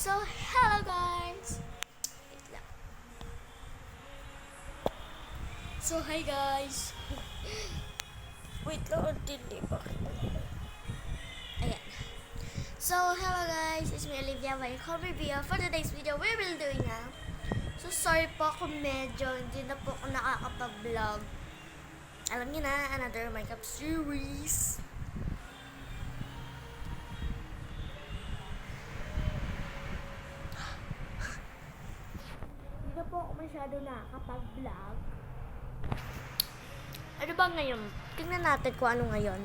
So, hello guys! Wait lang. So, hi guys! Wait lang, hindi pa. Ayan. So, hello guys! It's me, Olivia, welcome review. For today's video, we will doing now. So, sorry po kung medyo hindi na po ako nakakapag-vlog. Alam niyo na, another makeup series. Hindi na po ako masyado nakakapag-vlog. Ano ba ngayon? Tingnan natin kung ano ngayon.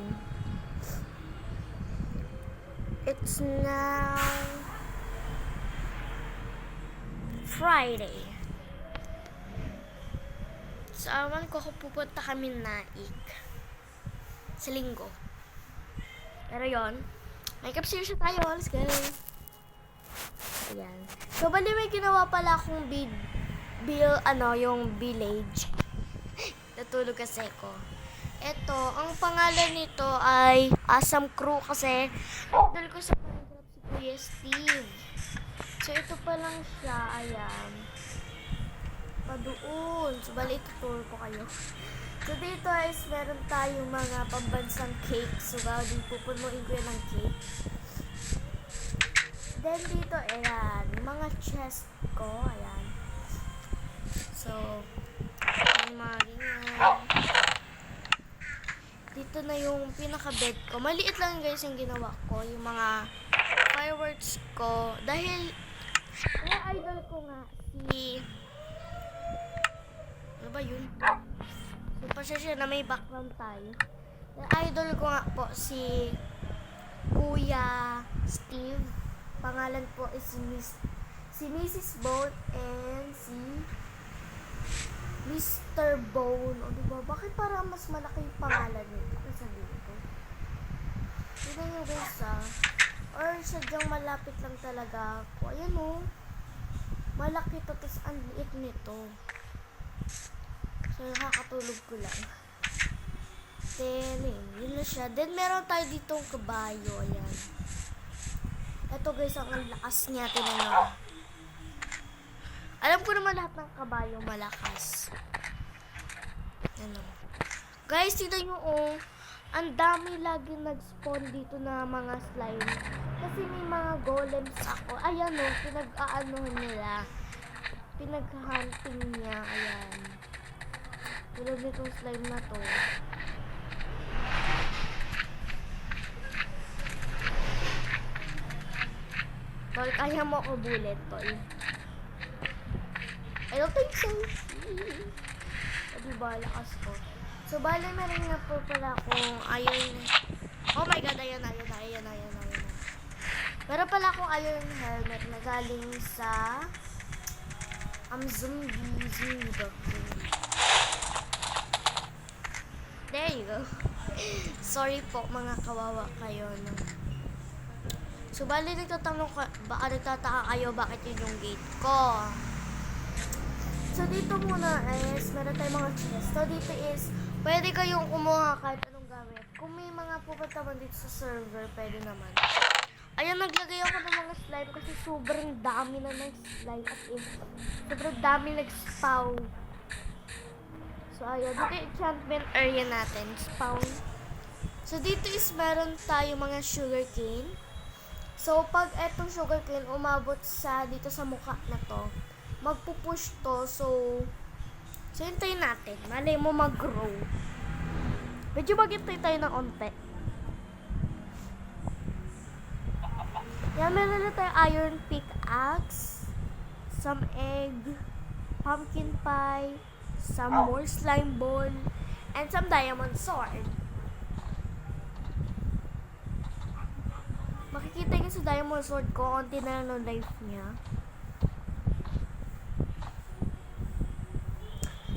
It's now Friday. So, awan ko kung pupunta kami Naik sa linggo. Pero yon, makeup series na tayo. Let's go. Ayan. So, bali may ginawa pala akong yung village. Natulog kasi ko. Ito, ang pangalan nito ay Asam Crew kasi idol ko sa Minecraft si Kuya Steve. So, ito pa lang siya. Ayan. Padoon. So, bali ituturo ko kayo. So, dito is meron tayong mga pambansang cake. So, bali pupunuin ko yan ng cake. Then, dito, ayan. Yung mga chest ko. Ayan. So, yung mga ganyan. Dito na yung pinaka-bed ko. Maliit lang guys yung ginawa ko. Yung mga fireworks ko. Dahil, idol ko nga si... Ano ba yun? So, pasensya na may background tayo. Idol ko nga po si Kuya Steve. Pangalan po is si Mrs. Bone and si Mr. Bone. O diba? Bakit parang mas malaki yung pangalan nito? Kasi dito. Tignan nyo guys Or sadyang malapit lang talaga ako. Ayan o. Malaki to. Tapos ang liit nito. So nakakatulog ko lang. Then yun na siya. Then meron tayo ditong kabayo. Ayan. Ito guys ang lakas niya. Tignan nyo. Alam ko naman lahat ng kabayo malakas. Ano. Guys, tignan nyo ang dami lagi nag-spawn dito na mga slime. Kasi may mga golems ako. Ayan pinag-aanohan nila. Pinag-hunting niya. Ayan. Tulad nitong slime na to. Tol, kaya mo ako bullet, tol. I don't think so. Diba, lakas ko. So, bali na rin na po pala kung iron... Oh my god, ayan na. Meron pala akong iron helmet na galing sa... zombie doctor. There you go. Sorry po, mga kawawa kayo. No? So, bali baka nagtataka kayo bakit yun yung gate ko. So, dito muna is, meron tayong mga chest. So, dito is, pwede kayong kumuha kahit anong gamit. Kung may mga pupunta man dito sa server, pwede naman. Ayan, naglagay ako ng mga slime kasi sobrang dami na ng slime. As in, sobrang dami nag-spawn. So, ayan, dito yung enchantment area natin. Spawn. So, dito is, meron tayong mga sugarcane. So, pag etong sugarcane umabot dito sa mukha na to, magpupush to. So hintayin natin. Malay mo mag-grow. Medyo maghintay tayo ng onte. Yan, meron na tayo iron pickaxe, some egg, pumpkin pie, some more slime ball, and some diamond sword. Makikita nyo sa diamond sword ko, konti na lang life niya.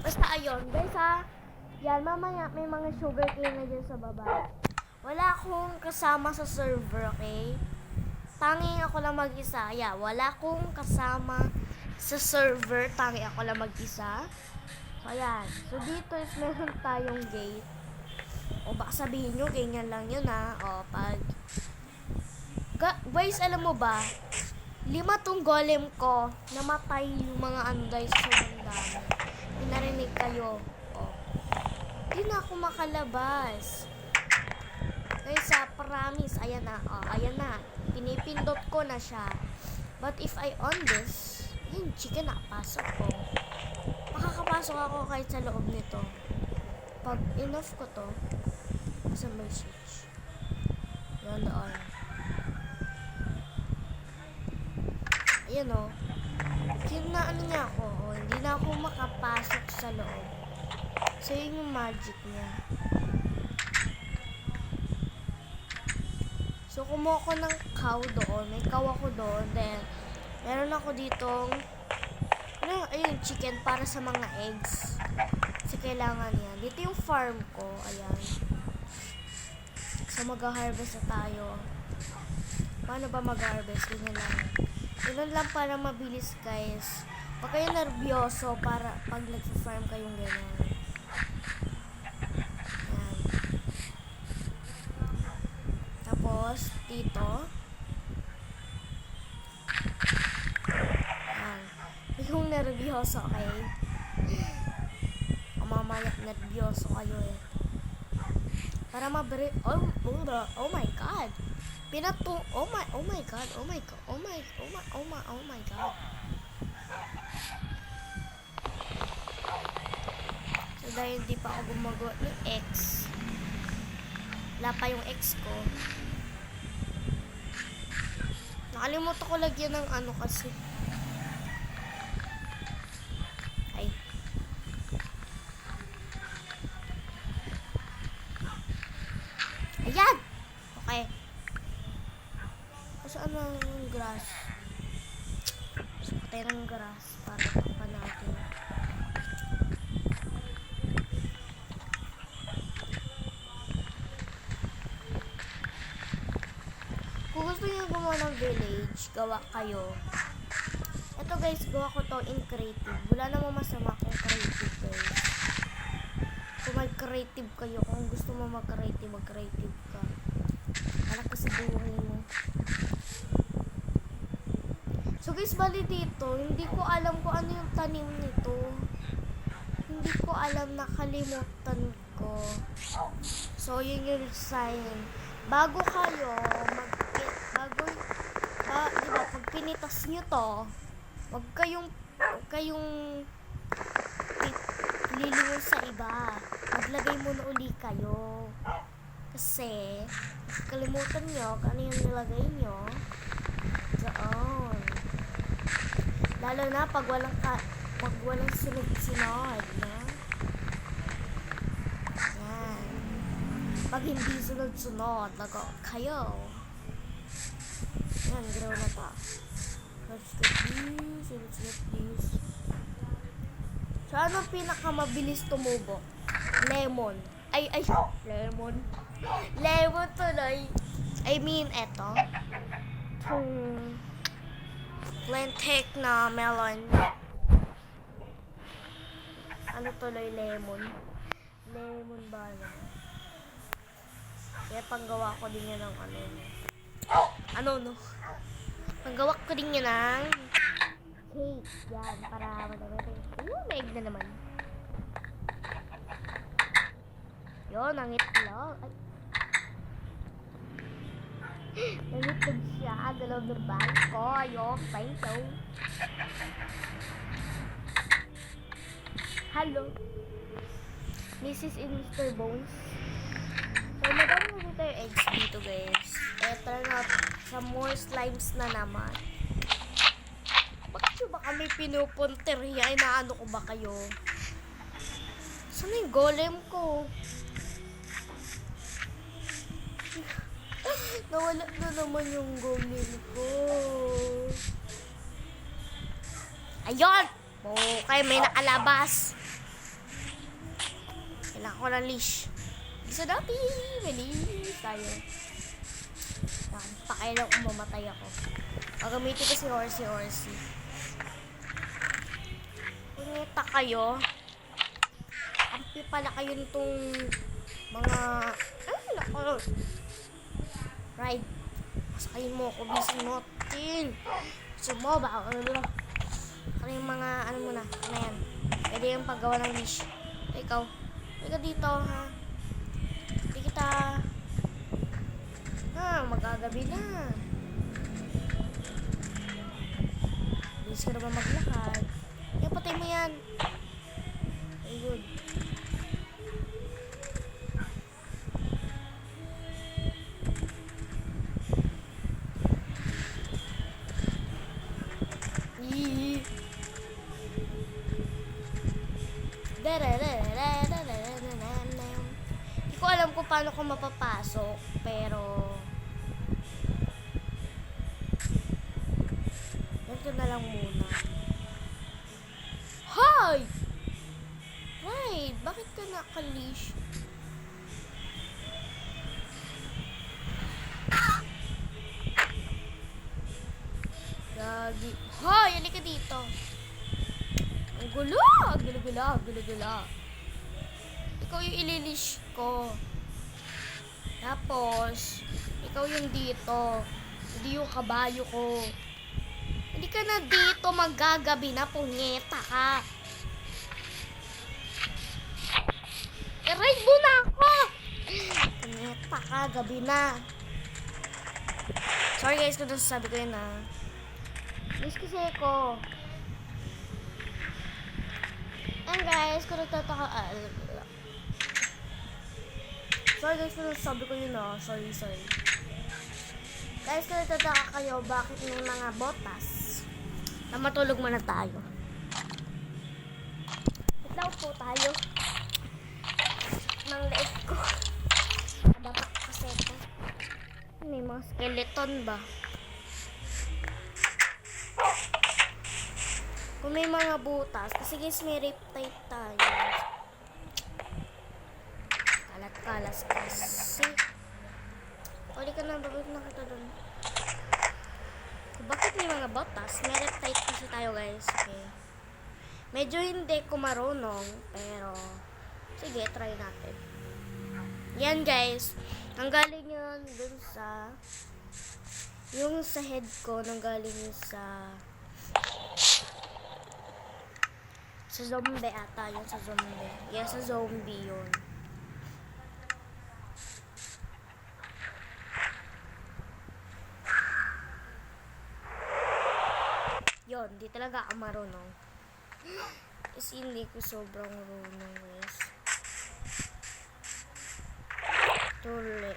Basta ayun, guys yan, mamaya may mga sugarcane na dyan sa baba. Wala akong kasama sa server, okay? Tanging ako lang mag-isa. Yeah, wala akong kasama sa server. Tanging ako lang mag-isa. So, ayan. So, dito is meron tayong gate. O, baka sabihin nyo, ganyan lang yun O, pag... Guys, alam mo ba? 5 tong golem ko. Namatay yung mga ano guys, sobrang dami. May narinig kayo. Oh. Hindi na ako makalabas. Guys, promise. Ayan na. Oh, ayan na. Pinipindot ko na siya. But if I on this, yung chicken nakapasok ko. Makakapasok ako kahit sa loob nito. Pag enough ko to, sa may switch. Yan doon. Ayan o. Kinaano niya ako. Oh, hindi na ako makapasok sa loob. So, yun yung magic niya. So, kumuha ko ng cow doon. May cow ako doon. Then, meron ako ditong ayun, chicken para sa mga eggs. Kasi kailangan yan. Dito yung farm ko. Ayan. So, mag-harvest na tayo. Paano ba mag-harvest? Ganyan lang. Ganun lang para mabilis, guys. Huwag kayo nervyoso para pag nag-farm kayong ganyan. Ayan. Tapos, dito. Ayan. Yung nervyoso, okay? O mamaya, nervyoso kayo eh. Para oh my god. Oh my god. So, dahil hindi pa ako gumagawa ng X. Wala pa yung X ko. Nakalimutan ko lagyan ng ano kasi. Ay. Ayan! Okay. Saan ang grass? So, patay ng grass para pa natin. Kung gusto niyo gumawa ng village, gawa kayo. Ito guys, gawa ko to in creative. Wala namang masama kung creative guys. Kung mag-creative kayo, kung gusto mo mag-creative ka. Anak ko sa buhay mo. So guys, bali dito, hindi ko alam kung ano yung tanim nito. Hindi ko alam, nakalimutan ko. So, yun yung sign. Bago kayo, diba, pag pinitas nyo to, wag kayong lilingon sa iba. Maglagay muna uli kayo. Kasi, kalimutan nyo kung ano yung nilagay nyo. Doon. Lalo na pag walang sunod-sunod, no? Yan. Pag hindi sunod-sunod, kayo. Yan, grow na pa. Let's get this. So, ano pinakamabilis tumubo? Lemon. Lemon. Lemon tuloy. I mean, eto. Lentek na melon. Ano tuloy, lemon? Lemon ba na? Kaya panggawa ko din yan ng no? Panggawa ko din yan ng cake. Yan, para madami. May egg na naman. Yun, ang itlog. Ay. Nangitog siya. Dalawang durbal ko. Ayok, thank you. Hello. Mrs. and Mr. Bones. So, madami na dito yung eggs dito, guys. Eto na, sa more slimes na naman. Bakit nyo ba kami pinupunteriya? Inaano ko ba kayo? Saan yung golem ko? Nawala na naman yung golem ko. Ayun! Okay, may nakalabas. Kailangan ko ng leash. Isa dati, may leash tayo. Pakailan kung mamatay ako. Gagamitin ko si Horsey. Punita kayo. Ampi pala kayo nitong mga... Ay, nako. Ride. Pasakin mo ako, bisin mo. Sumoba. Ano yung mga, ano muna, ano yan. Pwede yung paggawa ng leash. Ikaw. Ikaw dito, ha. Hindi kita. Magagabi na. Bilis ka naman maglakad. Kaya patay mo yan. Very good. Hindi ko alam kung paano ko mapapasok, pero ganito na lang muna. Hoy! Right, bakit ka nakalish? Gagi. Hoy, halika dito. Ang gulo! Ang gulo-gulo. Ikaw yung ililish ko. Tapos, ikaw yung dito. Hindi yung kabayo ko. Hindi ka na dito maggagabi na, punyeta ka. I-ride mo na ako! Punyeta ka, gabi na. Sorry guys kung nasasabi ko yun ha. Miss kasi ako. And guys, kung nagtataka, sorry guys kung nasasabi ko yun ha. Sorry. Guys, kung nagtataka kayo, bakit may mga botas? Na matulog muna tayo. Itlaw po tayo. Nang leeg ko. Dapat kasi ito. May mga skeleton ba? Kung may mga butas, kasi guys may riptide tayo. Kalat-kalas kasi. Pwede ka na, babalik na kita doon. Bakit may mga butas? May riptide kasi tayo guys. Okay. Medyo hindi ko marunong, pero sige, try natin. Yan guys. Nanggaling yun dun sa yung sa head ko, nanggaling yun sa zombie ata. Yun sa zombie. Yeah, sa zombie yun. Yun, di talaga ako marunong. Kasi hindi ko sobrang marunong guys. Tuli.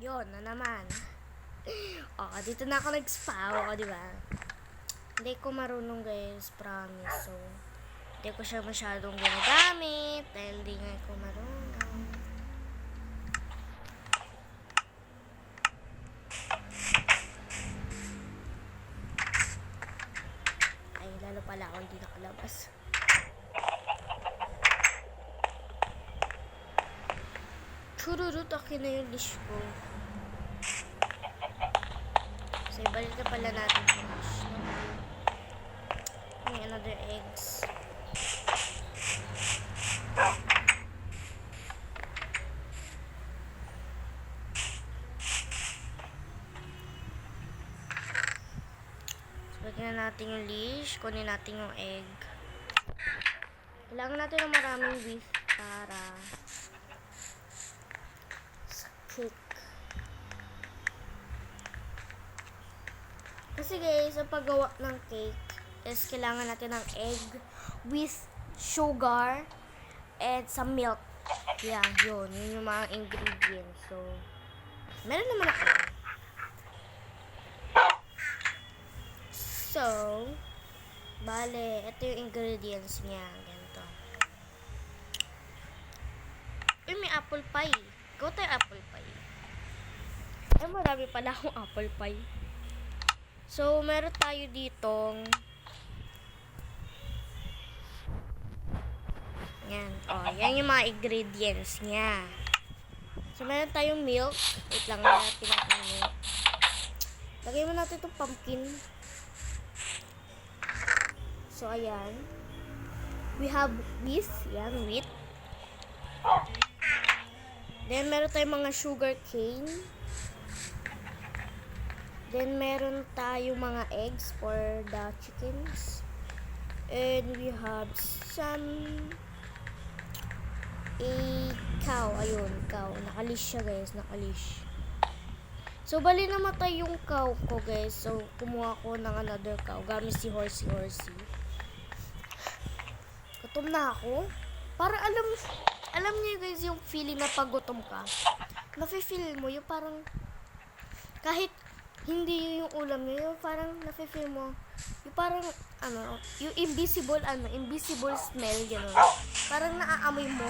Yun na naman. Dito na ako nag-spaw. Diba? Hindi ko marunong guys. Promise. So, hindi ko siya masyadong ginagamit. Dahil di nga ko marunong. Ay, lalo pala ako hindi nakalabas. Chururut, akin na yung leash ko. So, ibalik na pala natin yung leash. May another eggs. So, bigyan na natin yung leash. Kunin natin yung egg. Kailangan natin ng maraming beef para cake. Kasi guys, ang paggawa ng cake is kailangan natin ng egg with sugar and some milk. Yeah, yun yung mga ingredients. So, meron naman ako. So, bale, ito yung ingredients niya. Ganito. May apple pie. Go tayo apple pie. Ay, marami pala akong apple pie. So, meron tayo ditong yan. Yan yung mga ingredients niya. So, meron tayong milk. Wait lang, natin natin milk. Lagay mo natin itong pumpkin. So, ayan. We have wheat. Yan, wheat. Then, meron tayong mga sugar cane. Then, meron tayong mga eggs for the chickens. And we have some a cow. Ayun, cow. Nakalish siya, guys. Nakalish. So, bali namatay yung cow ko, guys. So, kumuha ko ng another cow. Gamit si Horsey. Gutom na ako. Para alam niyo, guys, yung feeling na pag gutom ka. Nafe-feel mo yung parang kahit hindi yung ulam niyo, yung parang nafe-feel mo yung parang yung invisible smell, gano'n. Parang naaamoy mo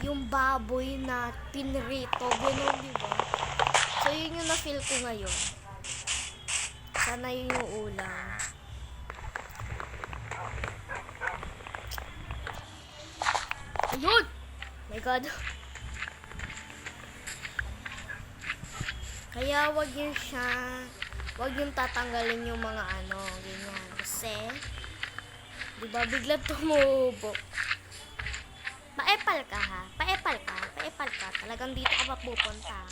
yung baboy na pinrito, gano'n, di ba? So, yun yung na-feel ko ngayon. Sana yun yung ulam. Ayun! My God. Kaya wag yung tatanggalin yung mga ganyan. Kasi, di ba bigla tumubo. Paepal ka ha. Paepal ka. Talagang dito ka mapupunta.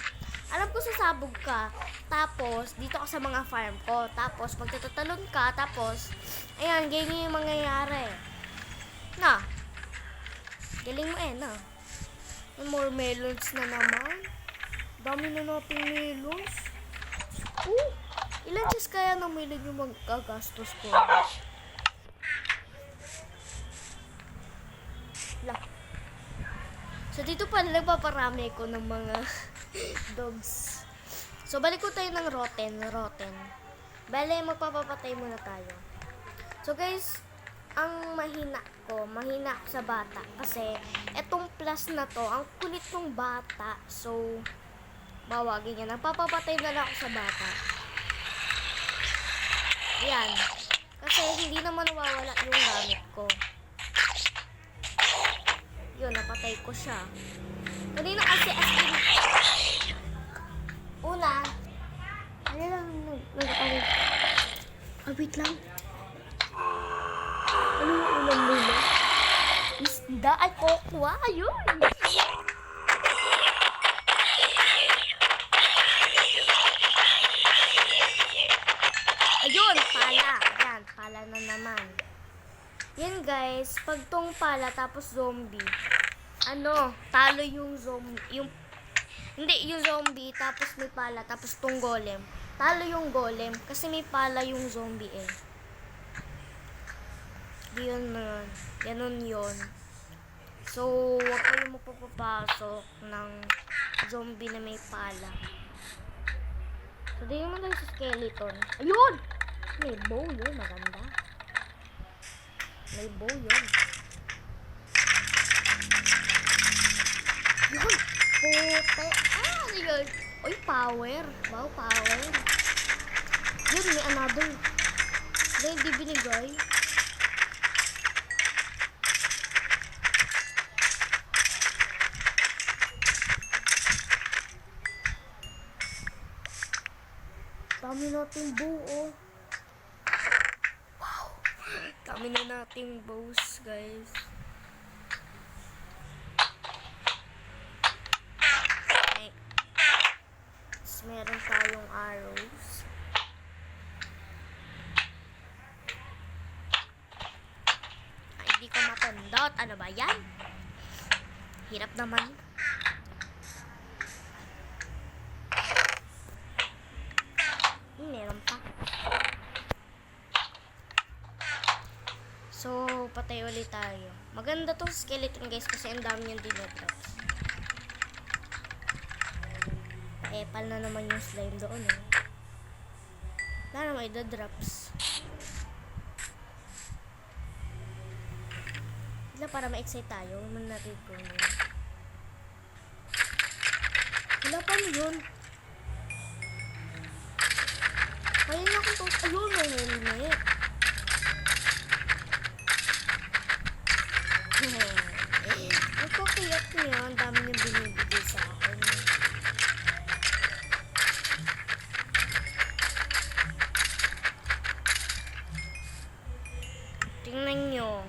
Alam ko sasabog ka. Tapos, dito ka sa mga farm ko. Tapos, magtatatalon ka. Tapos, ayan, ganyan yung mangyayari. Na. Galing mo na. More melons na naman. Dami na nating melons. Ilan chest kaya ng melon yung magagastos ko? So, dito pala nagpaparami ko ng mga dogs. So, balik ko tayo ng rotten. Bale, magpapapatay muna tayo. So, guys, ang mahina ako sa bata. Kasi, etong plus na to, ang kulit ng bata. So, bawagin niya. Nagpapapatay na lang ako sa bata. Ayan. Kasi, hindi naman nawawala yung gamit ko. Yun, napatay ko siya. Kanina kasi una, ano lang wait lang. Ano yung ulam nila? Isda ay kokwa. Ayun. Ayun, pala. Ayan, pala na naman. Yan guys, pag tong pala tapos zombie, talo yung zombie, hindi yung zombie tapos may pala tapos tong golem. Talo yung golem kasi may pala yung zombie eh. Ganun yun. So, wag kayong magpapapasok ng zombie na may pala. So, di naman tayo sa skeleton. Ayun! May bow yun, maganda. May bow yun. Yun! Puti! Yun! Uy, power! Wow, power! Yun, may another. Hindi binigay. Dami nating buo. Wow! Dami na nating bows, guys. Okay. Tapos meron tayong arrows. Ay, hindi ko mapindot. Ano ba yan? Hirap naman. Meron pa. So, patay ulit tayo. Maganda tong skeleton guys kasi ang dami niyang dinodrops. Epal na naman yung slime doon eh. Wala naman idodrops. Wala para ma-excite tayo. Huwag natin kung wala pa yun. Kaya niya akong tos. Ayun, may helmet. Ang kakiyat niya. Ang dami niyang binibigay sa akin. Tingnan niyo.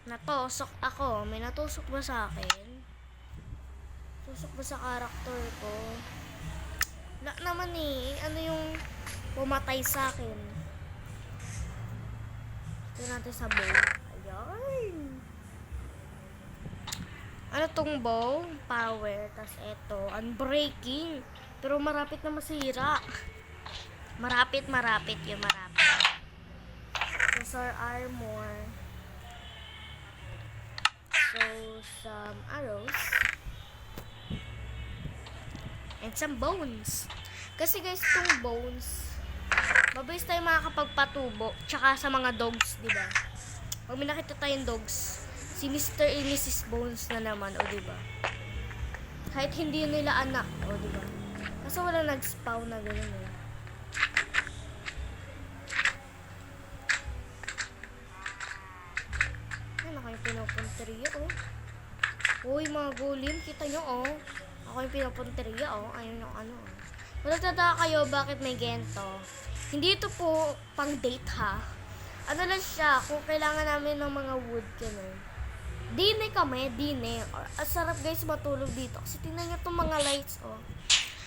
Natusok ako. May natusok ba sa akin? Tusok ba sa karakter ko? Wala naman eh. Ano yung pumatay sa akin? Ito natin sa bow. Ayan. Ano tong bow? Power. Tapos eto, unbreaking. Pero marapit na masira. Marapit yung marapit. Scissor armor. So, some arrows. And some bones. Kasi guys, itong bones, mabilis tayo makakapagpatubo. Tsaka sa mga dogs, di ba? Pag may nakita tayong dogs, si Mr. and Mrs. Bones na naman, o di ba? Kahit hindi nila anak, o di ba? Kasi wala nag-spawn na gano'n eh. Yan, ako yung pinapunteriya, oh. Uy, mga golem, kita nyo, oh. Ako yung pinapunteriya, oh. Ayun yung ano, oh. Kung nagtataka kayo, bakit may gento? Hindi ito po pang date, ha? Ano lang siya, kung kailangan namin ng mga wood, gano'n. Dine kami, dine. Ang sarap guys matulog dito. Kasi tingnan nyo itong mga lights, oh.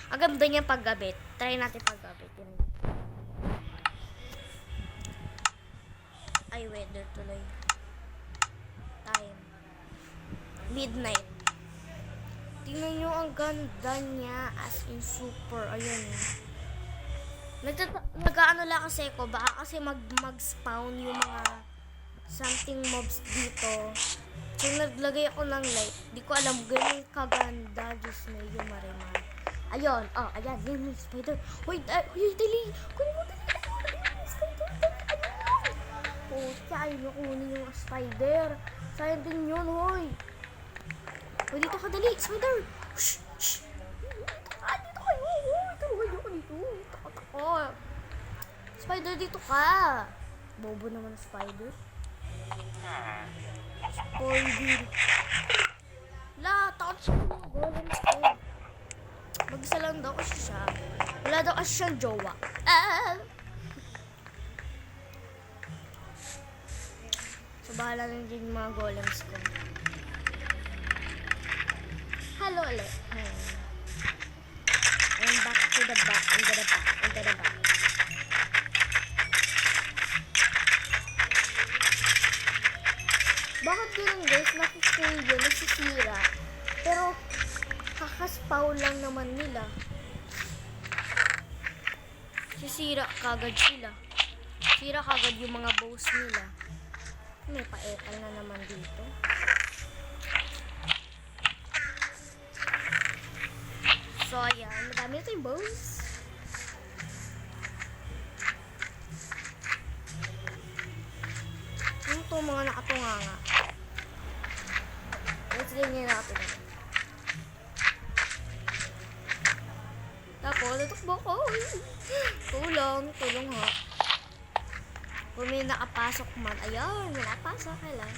Ang ganda niya paggabi. Try natin paggabi. Ay, weather tuloy. Time. Midnight. Tingnan nyo ang ganda niya. As in super. Ayan. Nag-ano lang kasi ko. Baka kasi mag-spawn yung mga something mobs dito. So, naglagay ako ng light. Di ko alam, ganun kaganda. Diyos na yung marimar. Ayun. Oh, ayan. Yan yung spider. Hoy, dali. Kunin mo, dali. Spider, dali. Ayun. Pucha, ayun yung kunin yung spider. Sayang din yun, hoy. Hoy, dito ka, dali. Spider. Shh, shh. Dito kayo. Hoy, tulungan niyo ako dito. Tako. Spider, dito ka. Bobo naman spider. Spider. La, takot siya ng mga golems ko. Mag-isa lang daw kasi siya. Wala daw kasi siyang jowa. Ah! So, bahala lang din yung mga golems ko. Hello ulit. And back to the back. And to the back. And to the back. Bakit ganun guys? Nakikay yun, nasisira. Pero, kakaspaw lang naman nila. Sisira kagad sila. Sira kagad yung mga bows nila. May paetal na naman dito. So, ayan. Madami na tayong bows. Ano to mga nakatunganga? Let's ganyan natin. Tapos, natukbo ko. Tulong ha. Kung may nakapasok man. Ayun, may nakapasok. Kailan?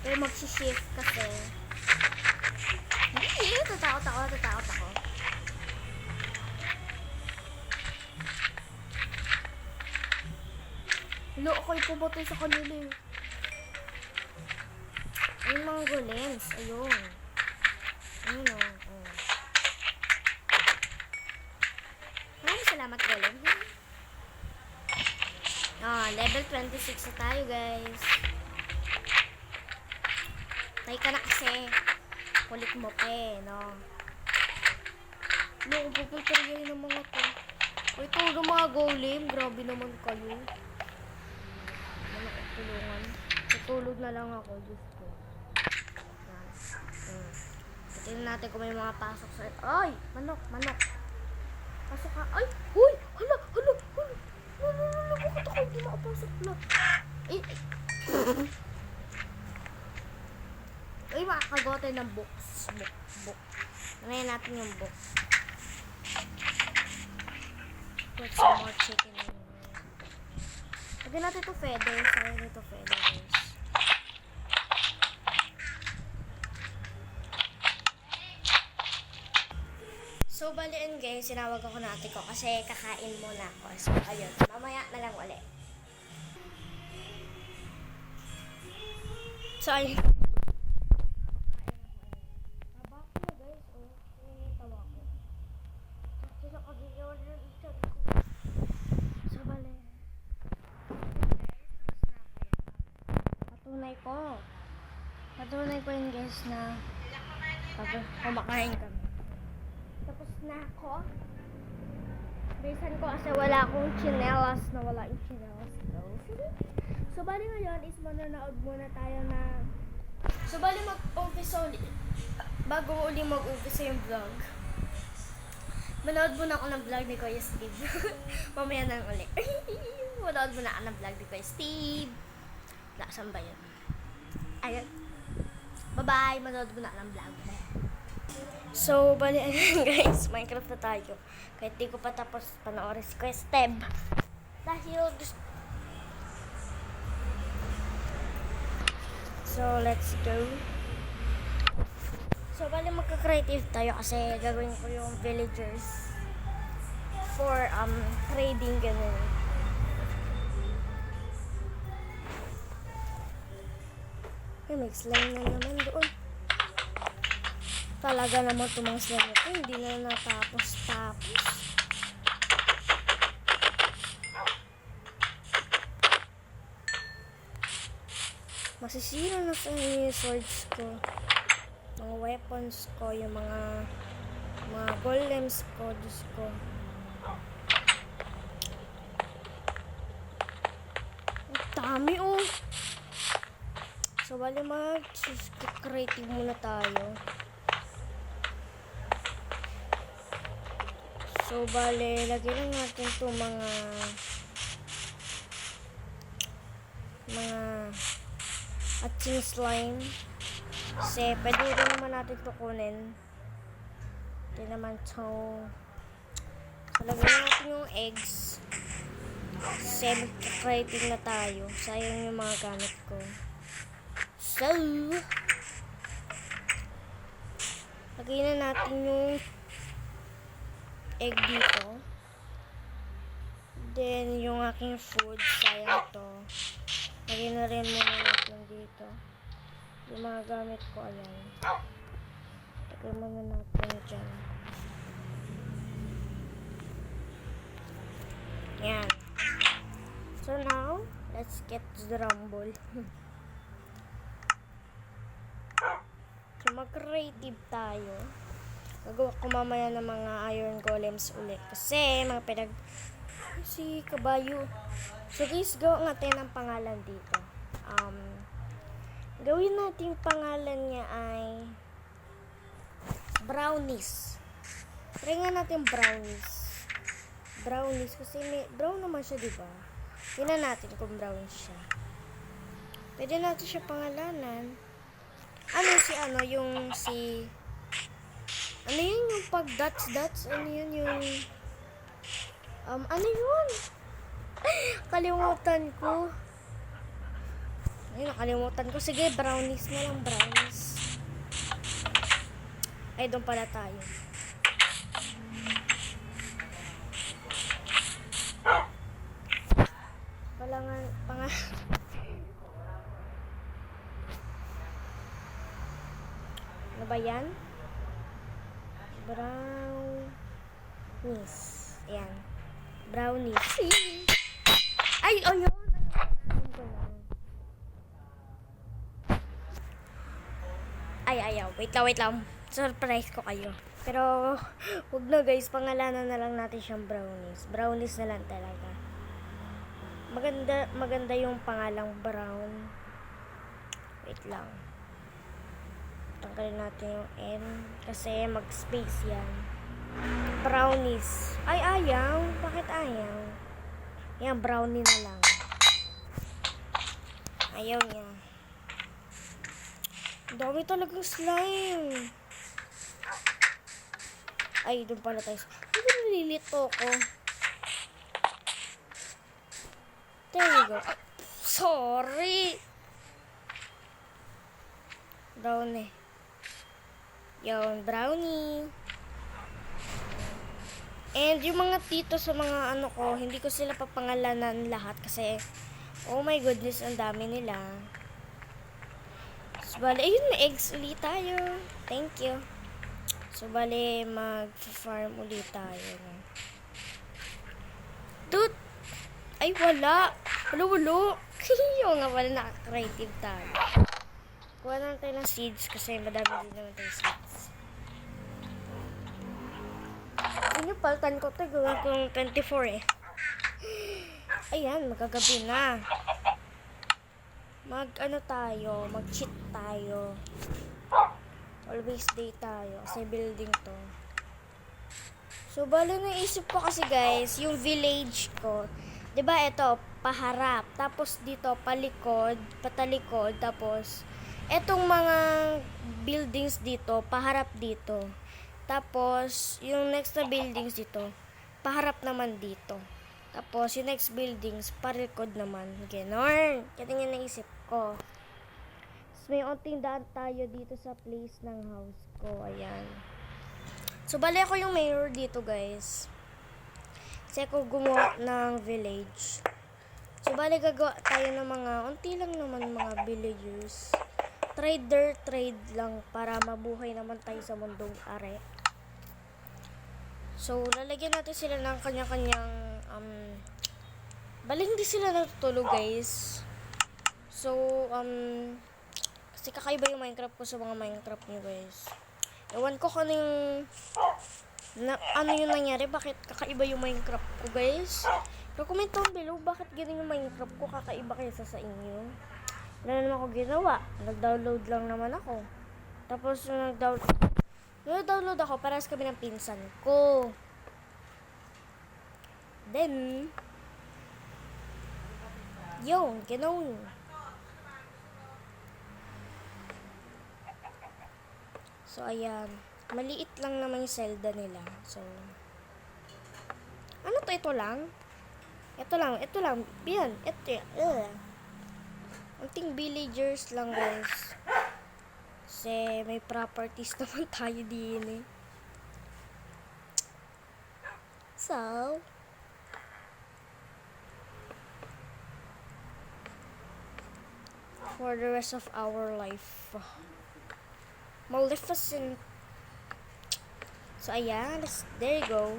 Pero magsishift kasi. Hindi, tatakot ako. Hello, ako'y pumatay sa kanila eh. Ayun mga golems. Ayun. Ayun o. Oh. Maraming salamat golem. Level 26 na tayo guys. Tay ka na kasi. Kulit mo pe, no? No, pupulteriyahin ng mga to. O ito ng mga golem. Grabe naman kayo. Tulungan. Tutulog na lang ako. Diyos ko. Tingnan natin kung may mga pasok sa... Ay! Manok! Pasok ka. Ay! Huy! Hala! Bakit ako hindi makapasok na? Ay, makakagote ng books. Book. Nanayin natin yung book. Put some more chicken in. Lagyan natin ito feathers. Sayang ito feathers. So, baliin guys, sinawag ako natin ko kasi kakain muna ako. So, ayun. Mamaya na lang ulit. So, ayun. patunay ko. Patunay ko yun guys na kumakain kami. Tapos na ako. Reason ko kasi wala akong chinelas na wala yung chinelas ko. So, bali ngayon is manonood muna tayo na... So, bali mag-umpisa ulit. Bago uli mag-umpisa yung vlog. Manood muna ako ng vlog ni Kuya Steve. Mamaya na ulit. Manood muna ako ng vlog ni Kuya Steve. Saan ba yun? Ayun. Bye-bye. Manood muna ako ng vlog. So, bali ayun guys. Minecraft na tayo. Kahit di ko pa tapos panoorin si Kuya Steve. Dahil gusto... So, let's go. So, bali magka-creative tayo kasi gagawin ko yung villagers for trading ganun. Ay, may slime na naman doon. Talaga naman tumang slime ito. Hindi na natapos-tapos. Masisira na sa yung swords ko. Mga weapons ko, yung mga golems ko, Diyos ko. Ang dami oh. So, bali mag-creative muna tayo. So, bali, lagyan lang natin ito mga ating slime. Kasi, pwede rin naman natin ito kunin. Ito naman ito. So, lagyan natin yung eggs. Kasi, mag-creative na tayo. Sayang yung mga gamit ko. So, lagyan na natin yung egg dito. Then, yung aking food, sayang ito. Lagyan na rin muna natin dito. Yung mga gamit ko, ayan. Lagyan muna natin dyan. Yan. So now, let's get to the rumble. So, mag-creative tayo. Gagawa ko mamaya ng mga iron golems ulit. Kasi, si kabayo. So, guys, gawa natin ang pangalan dito. Gawin natin pangalan niya ay brownies. Try nga natin brownies. Brownies, kasi may brown naman siya, diba? Tingnan natin kung brown siya. Pwede natin siya pangalanan. Ano yun yung pag dots? Ano yun yung... ano yun? Kalimutan ko. Ayun, nakalimutan ko. Sige, brownies na lang, brownies. Ay, doon pala tayo. Ano ba yan? Brownies. Ayan. Brownies. Ay, ayun. Ay, ayaw. Wait lang. Surprise ko kayo. Pero, wag na guys. Pangalanan na lang natin siyang brownies. Brownies na lang talaga. Maganda yung pangalang brown. Wait lang. Tanggalin natin yung N. Kasi mag-space yan. Brownies. Ay, ayaw. Bakit ayaw? Yan, brownie na lang. Ayaw niya. Dami talagang slime. Ay, doon pala tayo. Hindi nalilito ko. There we go. Sorry. Brownie. Yun, brownie. And yung mga tito sa mga ano ko, hindi ko sila papangalanan lahat kasi, oh my goodness, ang dami nila. So, bali, ayun, may eggs ulit tayo. Thank you. So, bali, mag-farm ulit tayo. Dude! Ay, wala. Wala. Yung nga pala, naka-creative tayo. Kuha naman tayo ng seeds kasi madami din naman tayo seeds. Ano, paltan ko ito. Gawin ko ng 24 eh. Ayan, magagabi na. Mag-ano tayo, mag-cheat tayo. Always day tayo kasi building to. So, bali naisip ko kasi guys, yung village ko, 'di ba ito, paharap, tapos dito palikod, patalikod, tapos etong mga buildings dito, paharap dito. Tapos, yung next na buildings dito, paharap naman dito. Tapos, yung next buildings, palikod naman. Ganon. Ganyan yung naisip ko. So, may unting daan tayo dito sa place ng house ko. Ayan. So, bali ako yung mayor dito, guys. Kasi ako gumawa ng village. So, bali gagawa tayo ng mga, unti lang naman mga villagers. Trade lang para mabuhay naman tayo sa mundong are. So, lalagyan natin sila ng kanya-kanyang, bali hindi sila natutulog, guys. So, kasi kakaiba yung Minecraft ko sa mga Minecraft nyo, guys. Ewan ko kung ano yung nangyari, bakit kakaiba yung Minecraft ko, guys. Pero comment down below, bakit ganun yung Minecraft ko kakaiba kaysa sa inyo. Wala naman ako ginawa. Nag-download lang naman ako. Tapos, nag-download ako, parehas kami ng pinsan ko. Then, yun, ganun. So, ayan. Maliit lang naman yung Zelda nila. So, ano to? Ito lang? Ito lang. Yan, ito. Anting villagers lang, guys. Kasi may properties naman tayo din eh. So, for the rest of our life, Maleficent. So, ayan. There you go.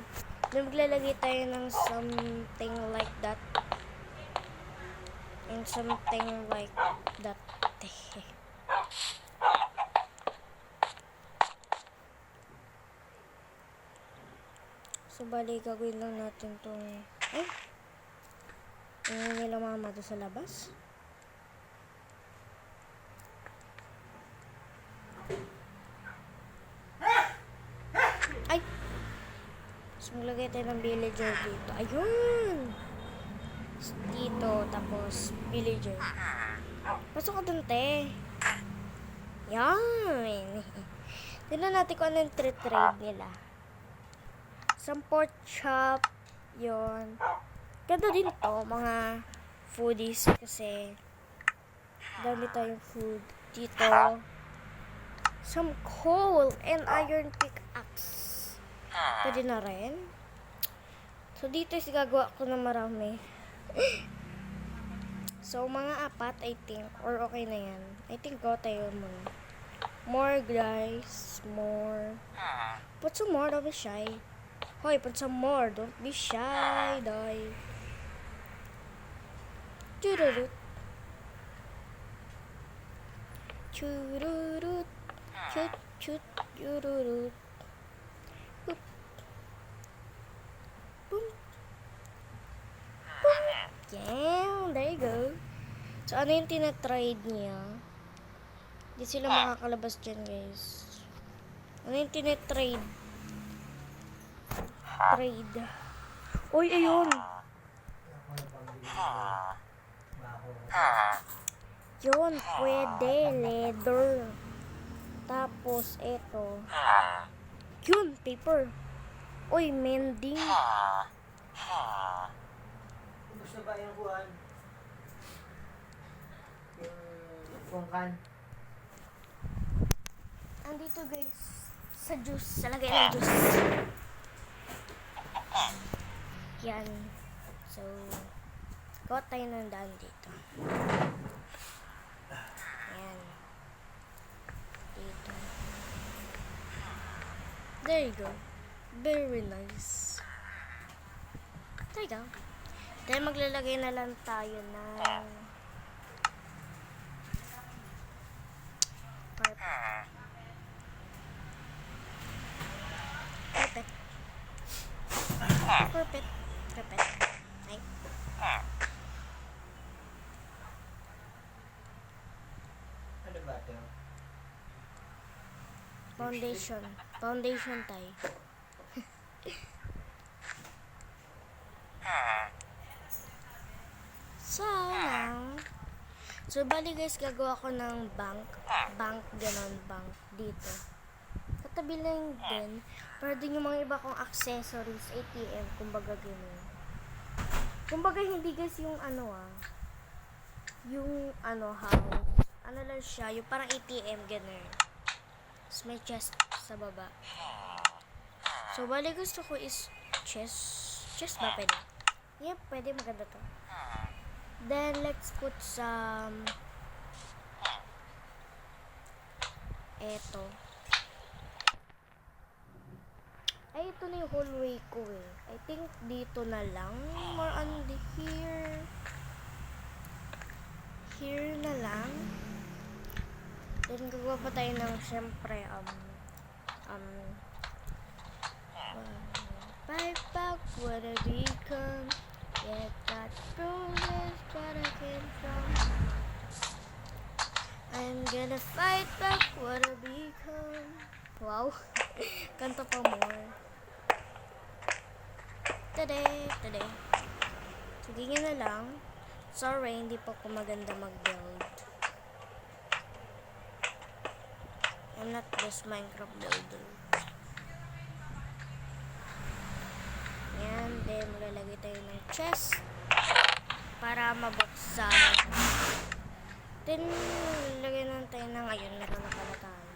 Maglalagay tayo ng something like that. And something like that. So, bali, gagawin lang natin itong... Ay! Ano nila mama doon sa labas? Ay! So, maglagay tayo ng villager dito. Ayun! Dito, tapos villager. Pasok ka dun, te. Yan! Tignan natin kung ano yung trade nila. Some pork chop. Yun. Ganda din to, mga foodies. Kasi, dami tayong food. Dito. Some coal and iron pickaxe. Pwede na rin. So, dito is gagawa ko na marami. So, mga 4, I think. Or okay na yan. I think go tayo muna. More, guys. More. Put some more. Don't be shy. Hoy, put some more. Don't be shy, doy. Chururut. Chururut. Chut, chut, chururut. Boop. Boom. Boom. Yeah, there you go. So, ano yung tinatrade niya? Hindi sila makakalabas dyan, guys. Ano yung tinatrade? Trade. Uy, ayun. Yun, pwede. Leather. Tapos, eto. Yun, paper. Uy, mending. Gusto ba yung kuhan? Yung pungkan? Andito, guys. Sa juice. Sa lagay ng juice. Yan. So, gawa tayo ng daan dito. Yan. Dito. There you go. Very nice. There you go. Then, maglalagay na lang tayo ng repeat. Repeat. Ay. Ano ba ito? Foundation. Foundation tayo. So, now, so bali guys, gagawa ko ng bank. Bank, ganon, bank dito. Katabi lang din. Pero din yung mga iba kong accessories, ATM, kumbaga ganon. Kumbaga hindi guys yung yung house. Ano lang siya, yung parang ATM, ganon. Tapos may chest sa baba. So, bali gusto ko is chest. Chest ba pwede? Yep, pwede, maganda to. Then, let's put some eto. Ay, ito na yung hallway ko eh. I think dito na lang. More on the here. Here na lang. Then, gagawa pa tayo ng, syempre, fight back, what I become. Yeah, got bruises, but I came from. I'm gonna fight back what I become. Wow. Kanta pa more. Today. Sige nga na lang. Sorry, hindi pa ako maganda mag-build. I'm not just Minecraft builder. Yan, then maglalagay tayo ng chest para mabuksan. Then, lagyan na tayo ng ayun, meron na pala tayo.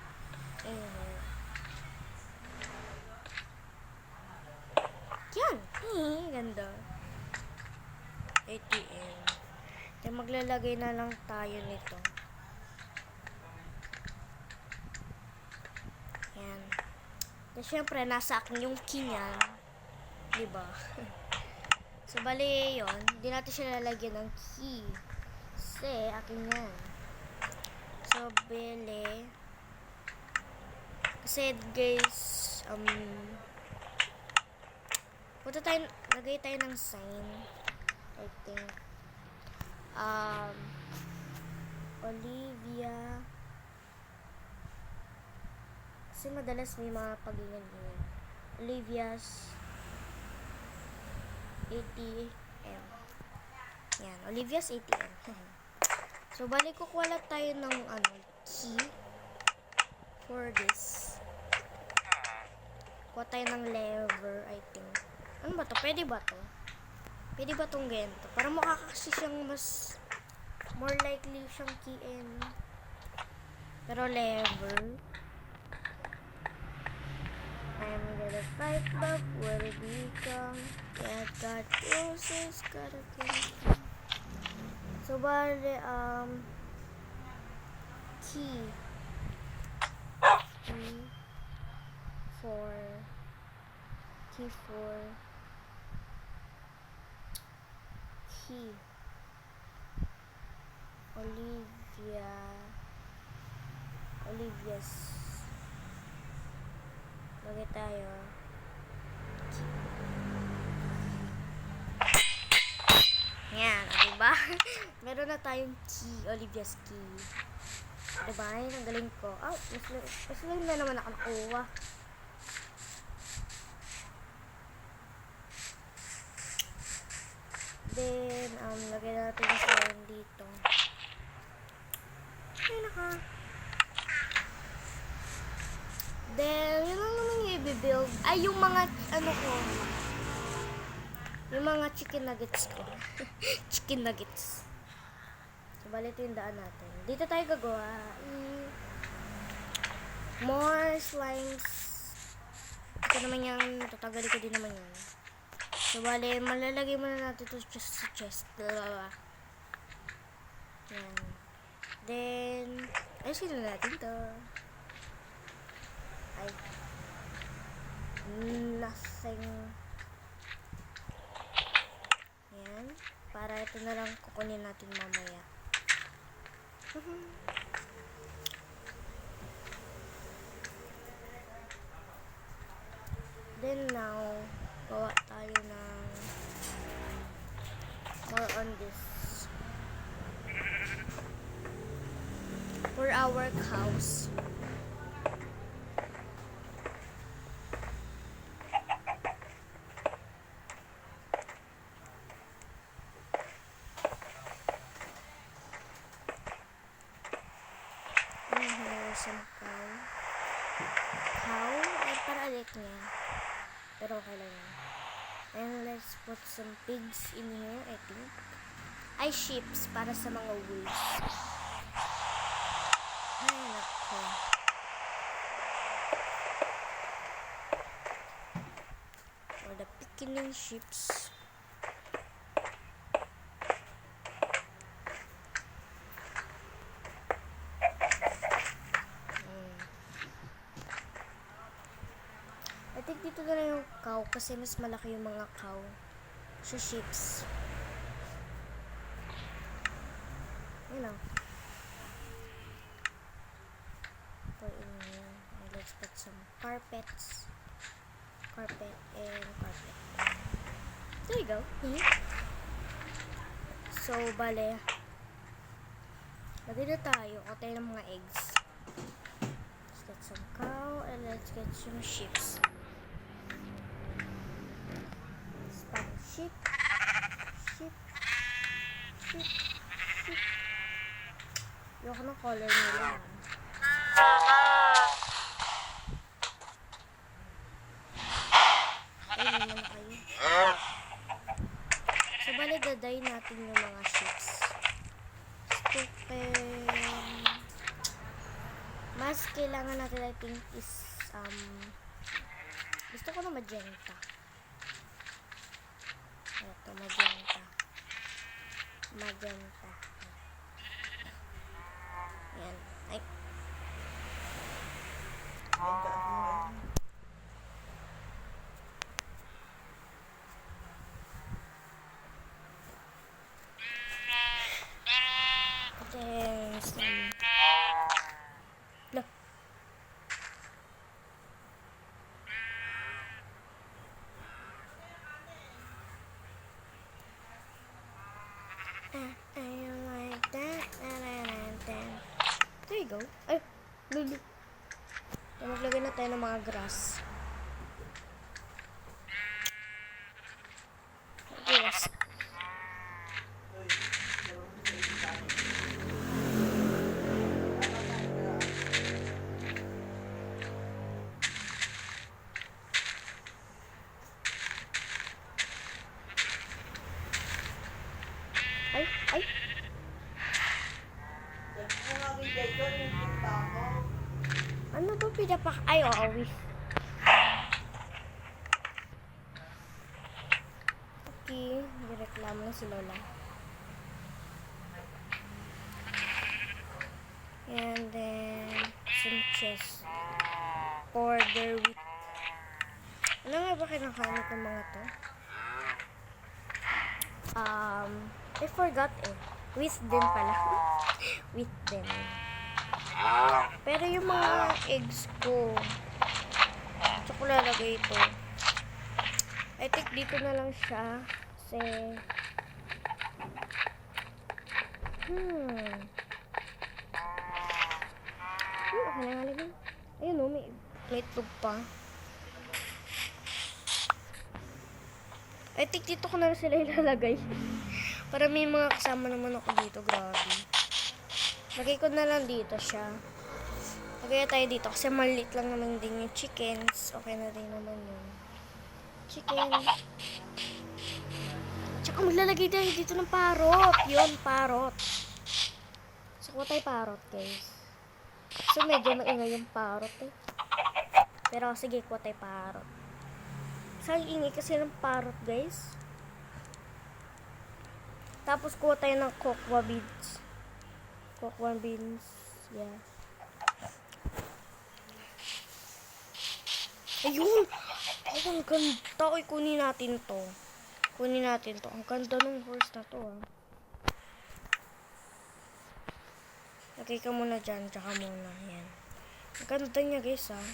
Yan! Ganda. ATM. Then, maglalagay na lang tayo nito. Yan. Then, syempre, nasa akin yung key niyan. Diba? So, bali yun. Hindi natin siya lalagyan ng key. Kasi, akin yan. So, bili. Kasi, guys, lagay tayo ng sign. I think. Olivia. Kasi madalas may mga pag-ingan. Olivia's ATM. Yan, Olivia's ATM. So, balik kukuha lang tayo ng key for this. Kuha tayo ng lever, I think. Ano ba to? Pwede ba to? Pwede ba tong ganito? Para mukha kasi siyang mas more likely siyang key in. Pero lever. I'm gonna fight back what it become. Yeah, got roses, gotta kill. So, bali, key. Key 4. Key. Olivia's. Lagay tayo. Yan, diba? Meron na tayong key, Olivia's key. Diba? Yan, ang galing ko. Mas lang na naman ako nakuha. Then, lagay natin yung sign dito. Ay, Then, yun lang naman yung i-build. Ay, yung mga, yung mga chicken nuggets ko. Chicken nuggets. So, bali ito yung daan natin. Dito tayo gagawa. More slimes. Ito naman yung, tatagalin ko din naman yun. So, bali, malalagay muna natin ito sa chest. Yan. Then, ayusin na natin ito. Ay. Nothing. Yan. Para ito na lang kukunin natin mamaya. Then now, gawa tayo ng for our cows. And here some cow. Cow? Ay, para ulit niya. Pero okay lang yan. And let's put some pigs in here, I think. Ay, sheeps para sa mga wolves. Ay, nako. For the picking sheeps. I think dito na lang yung cow kasi mas malaki yung mga cow sa sheeps. You know. Put in here. And let's put some carpets. Carpet and carpet. There you go. So, bale. Lagay na tayo. Kutay ng mga eggs. Let's get some cow and let's get some sheeps. Sheep, sheep, sheep, sheep. Ayoko ng color nila. Ay, naman na kayo. So, bali, daday natin yung mga sheeps. Stupid. Mas kailangan natin, I think, is, gusto ko na magenta. Ito, magenta. Magenta. Yan. Ay. Then, some... Look. I like that. There you go. Ay, lulu. Maglagay na tayo ng mga grass. Grass. Ay, ay. Ano to pinapak? Ay, oo, okay, nireklamo na si Lola. And then, some chest. Order wheat. Ano nga ba kinakain ng mga to? I forgot eh. Wheat din pala. Wheat din. Pero yung mga eggs ko, tsaka ko lalagay ito. I think dito na lang siya. Kasi, okay na nga lang. Ayun o, may itlog pa. I think dito ko na lang sila ilalagay. Para may mga kasama naman ako dito. Grabe. Lagay ko na lang dito siya. Lagay tayo dito kasi maliit lang naman din yung chickens. Okay na rin naman yun. Chicken. Tsaka maglalagay tayo dito ng parrot. Yun, parrot. So, kuha tayo parrot, guys. So, medyo maingay yung parrot eh. Pero sige, kuha tayo parrot. Saan ingay kasi ng parrot, guys? Tapos kuha tayo ng cocoa beans. Cocoa beans. Yeah. Ayun! Oh, ang ganda. Uy, kunin natin to. Kunin natin to. Ang ganda ng horse na to, ah. Lagay ka muna dyan. Tsaka muna. Yan. Ang ganda niya, guys, ah.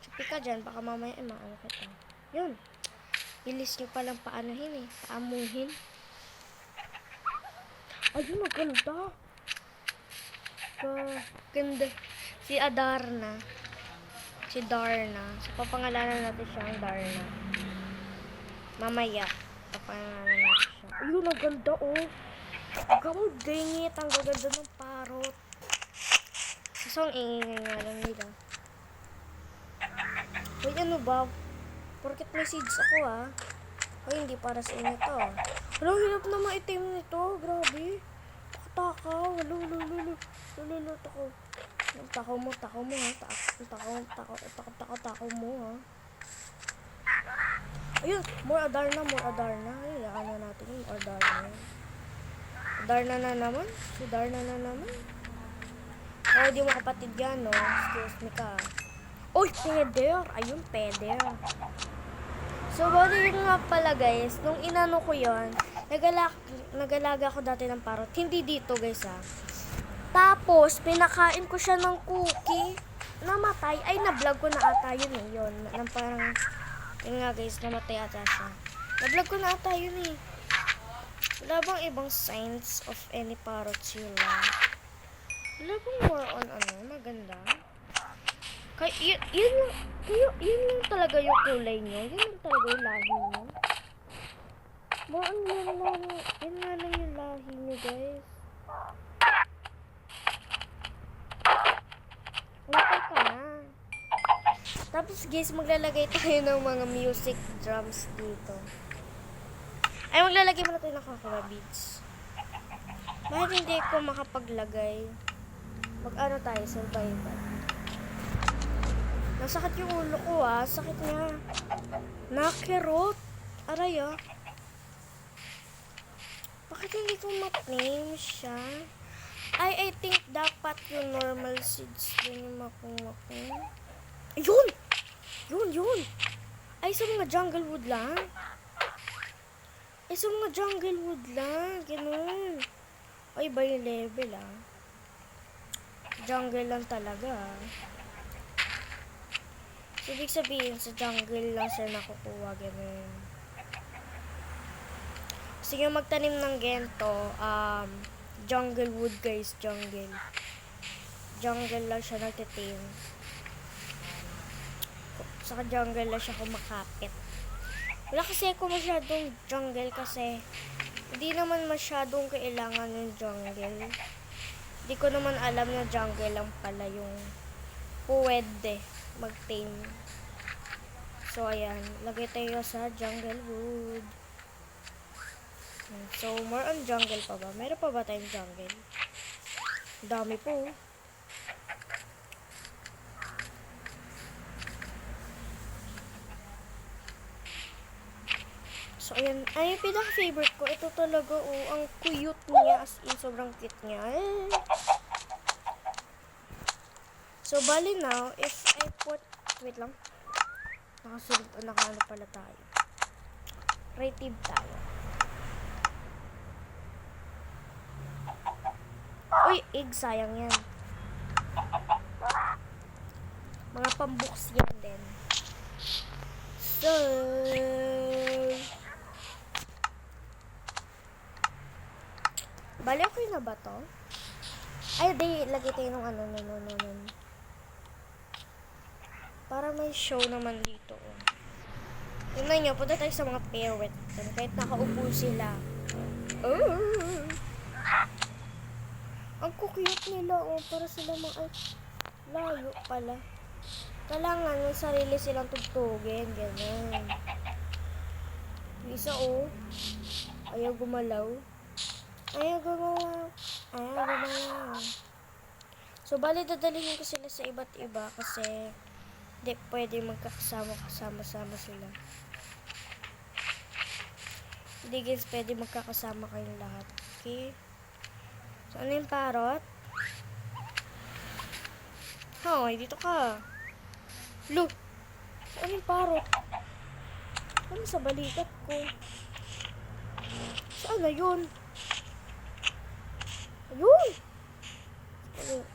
Tsupi ka dyan. Baka mamaya maano kita. Yun. Bilis nyo palang paanohin eh. Paamuhin. Ayun, maganda. Ganda. Si Adarna. Si Darna. So, papangalanan natin siyang Darna. Mamaya. Papangalanan natin siya. Ayun, ang ganda, oh. Ang dingit. Ang gaganda ng parot. So, ang ingay nga lang nila. Wait, ano ba? Porket may seeds ako, ah. Ay, hindi para sa inyo to. Wala, hirap na maitim nito. Grabe. Takaw. Lulu. Takaw mo, ha. Takaw mo, ha. Ayun, more Adarna. Ay, ano natin yung Adarna. Adarna na naman. Si Darna na naman. Oh, di mo kapatid yan, no? Excuse me ka. Uy, peder. Ayun, peder. So, bali nga pala, guys. Nung inano ko yon, nagalaga ko dati ng parot. Hindi dito, guys, ha. Tapos, pinakain ko siya ng cookie. Namatay. Ay, na-vlog ko na ata yun, eh. Yun. Nang parang, yun nga, guys, namatay ata siya. Na-vlog ko na ata yun, eh. Wala bang ibang signs of any parrot sila? Wala bang more on, maganda? Yun lang talaga yung kulay nyo. Yun lang talaga yung lahi nyo. Yun nga lang yung lahi nyo, guys. Okay ka na. Tapos, guys, maglalagay tayo ng mga music drums dito. Ay, maglalagay muna tayo ng kakao beads. Bakit hindi ko makapaglagay? Mag-ano tayo, survival. Nasakit yung ulo ko, ah. Sakit niya. Nakirot. Aray, ah. Bakit hindi ko mat-name siya? I think dapat yung normal seeds din yung makung-makung. Ayun! Yun! Ay, sa mga jungle wood lang. Ganun. Ay, ba yung level, ah? Jungle lang talaga, ah. So, ibig sabihin, sa jungle lang siya nakukuha, ganun. Gusto nyo magtanim ng gento, jungle wood, guys, jungle. Jungle lang siya nagtitim. Saka jungle lang siya kumakapit. Wala kasi ako masyadong jungle kasi hindi naman masyadong kailangan yung jungle. Hindi ko naman alam na jungle lang pala yung pwede mag-tame. So, ayan. Lagay tayo sa jungle wood. So, more on jungle pa ba? Meron pa ba tayong jungle? Dami po. So, ayan. Ay, pinaka-favorite ko. Ito talaga, oh. Ang cute niya. As in, sobrang cute niya. Eh. So, bali now, if I put... Wait lang. Nakaano pala tayo. Creative tayo. Uy, egg. Sayang yan. Mga pambuks yan din. So... Bali, okay na ba to? Ay, di, lagay tayo ng ano. Para may show naman dito. Oh. Tingnan nyo, punta tayo sa mga parrot. Kahit nakaupo sila. Oh! Ang cute nila, oh. Para sila mga... layo pala. Kailangan may sarili silang tugtugin. Ganun. Yung isa, oh. Ayaw gumalaw. So, bali dadalhin ko sila sa iba't iba kasi hindi pwede magkakasama sila. Hindi guys, pwede magkakasama kayong lahat. Okay? So, ano yung parrot? Hoy, dito ka. Look! Ano yung parrot? Ano sa balikat ko? Saan na yun? Ayun!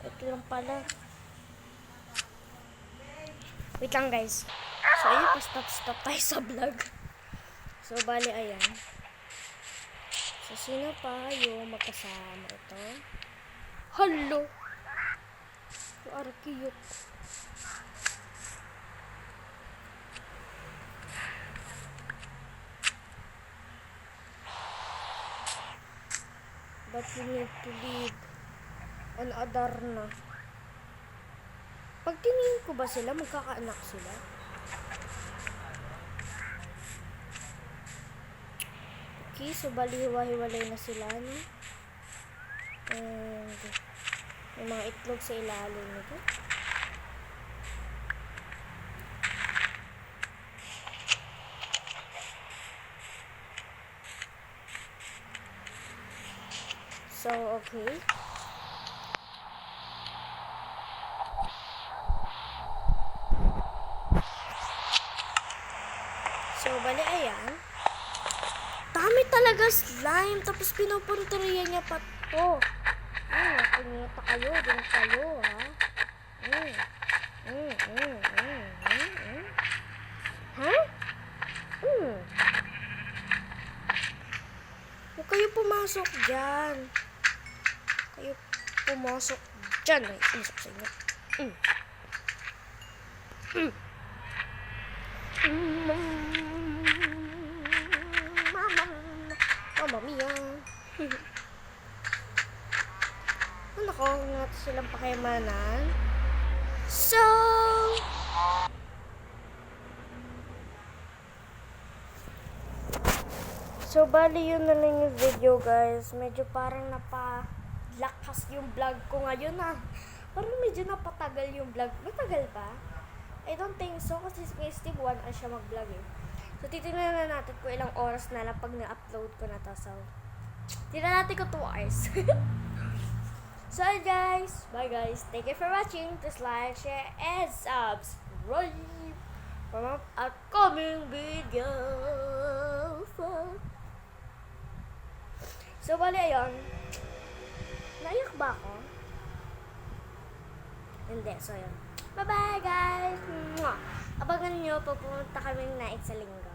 Ito lang pala. Wait lang guys. So ayun, stop tayo sa vlog. So bali ayan. So, sino pa yung magkasama ito? Hello! Yung arkiyok. But you need to lead an Adarna. Pag tingin ko ba sila, magkakaanak sila? Okay, so balihiwa-hiwalay na sila, no? And may mga itlog sa ilalim nito. So, okay. So, bali, ayan. Dami talaga slime. Tapos, pinupunteriya niya pa to. Nakinita kayo. Din kayo, ha? Ha? Huwag kayo pumasok dyan. Kayo pumasok dyan. Ay, inisok sa inyo. Mamma mia. Ano ko, nga silang pakayamanan. So, bali yun na lang yung video, guys. Medyo parang napalakas yung vlog ko ngayon, ha. Parang medyo napatagal yung vlog. Matagal ba? I don't think so, kasi Steve 1 ay siya mag-vlog, eh. So, titignan na natin kung ilang oras na lang pag na-upload ko na to. So, tignan natin ko 2 hours. So, guys. Bye, guys. Thank you for watching. Please like, share, and subscribe for my upcoming videos. So, bali, ayun. Naiyak ba ako? Hindi. So, yun. Bye-bye, guys! Mwah! Abangan nyo pag pumunta kaming night sa linggo.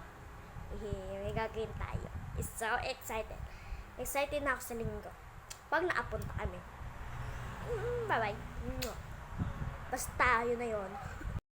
May gagawin tayo. It's so excited. Excited na ako sa linggo. Pag naapunta kami. Bye-bye. Mwah! Basta, yun na yun.